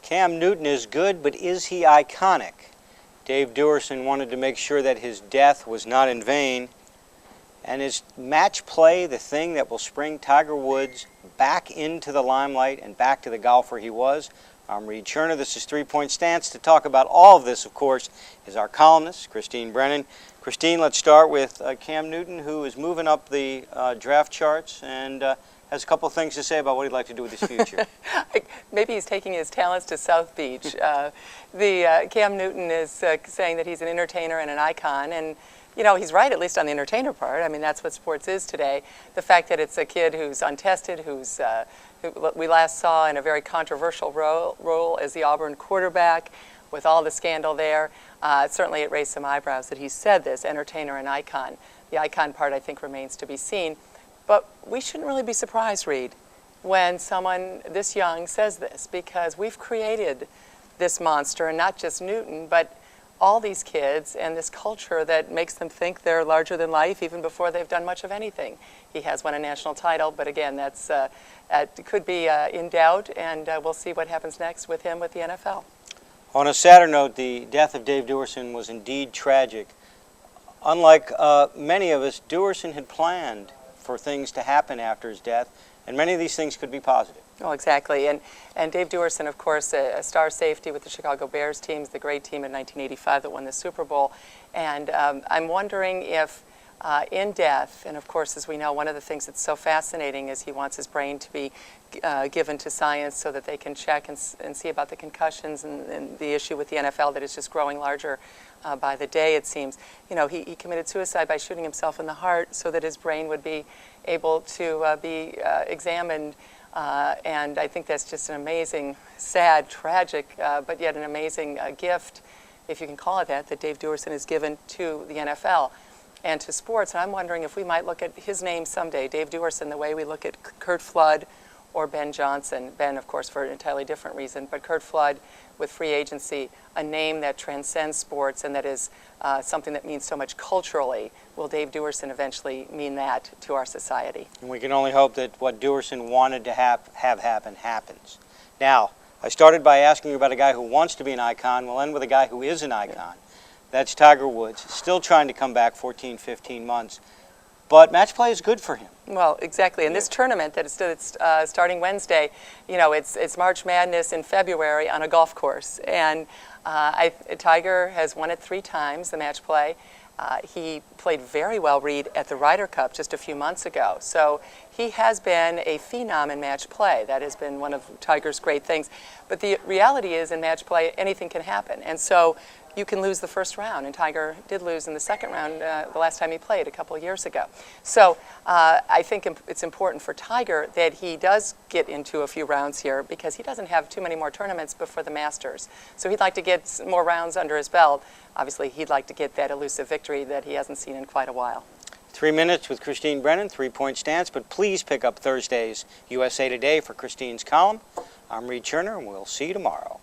Cam Newton is good, but is he iconic? Dave Duerson wanted to make sure that his death was not in vain. And is match play the thing that will spring Tiger Woods back into the limelight and back to the golfer he was? I'm Reid Cherner. This is 3 Point Stance. To talk about all of this, of course, is our columnist, Brennan. Christine, let's start with Cam Newton, who is moving up the draft charts and has a couple of things to say about what he'd like to do with his future. Maybe he's taking his talents to South Beach. Cam Newton is saying that he's an entertainer and an icon, and you know, he's right, at least on the entertainer part. I mean, that's what sports is today. The fact that it's a kid who's untested, who we last saw in a very controversial role as the Auburn quarterback, with all the scandal there, certainly it raised some eyebrows that he said this, entertainer and icon. The icon part, I think, remains to be seen. But we shouldn't really be surprised, Reid, when someone this young says this, because we've created this monster, and not just Newton, but all these kids and this culture that makes them think they're larger than life even before they've done much of anything. He has won a national title, but again, that's could be in doubt, and we'll see what happens next with him with the NFL. On a sadder note, the death of Dave Duerson was indeed tragic. Unlike many of us, Duerson had planned for things to happen after his death, and many of these things could be positive. Oh, exactly. And Dave Duerson, of course, a star safety with the Chicago Bears teams, the great team in 1985 that won the Super Bowl. And I'm wondering if in death, and of course, as we know, one of the things that's so fascinating is he wants his brain to be given to science so that they can check and see about the concussions and the issue with the NFL that is just growing larger by the day, it seems. You know, he committed suicide by shooting himself in the heart so that his brain would be able to be examined. And I think that's just an amazing, sad, tragic, but yet an amazing gift, if you can call it that Dave Duerson has given to the NFL and to sports. And I'm wondering if we might look at his name someday, Dave Duerson, the way we look at Curt Flood or Ben Johnson. Ben, of course, for an entirely different reason, but Curt Flood with free agency, a name that transcends sports and that is something that means so much culturally. Will Dave Duerson eventually mean that to our society? And we can only hope that what Duerson wanted to have happen happens. Now, I started by asking you about a guy who wants to be an icon. We'll end with a guy who is an icon. That's Tiger Woods, still trying to come back 14, 15 months. But match play is good for him. Well, exactly. And this tournament that is starting Wednesday, you know, it's March Madness in February on a golf course. And Tiger has won it 3 times, the match play. He played very well, Reid, at the Ryder Cup just a few months ago. So he has been a phenom in match play. That has been one of Tiger's great things. But the reality is, in match play, anything can happen. And so you can lose the first round, and Tiger did lose in the second round the last time he played a couple of years ago. So I think it's important for Tiger that he does get into a few rounds here, because he doesn't have too many more tournaments before the Masters. So he'd like to get more rounds under his belt. Obviously, he'd like to get that elusive victory that he hasn't seen in quite a while. 3 minutes with Brennan, 3 Point Stance, but please pick up Thursday's USA Today for Christine's column. I'm Reid Cherner, and we'll see you tomorrow.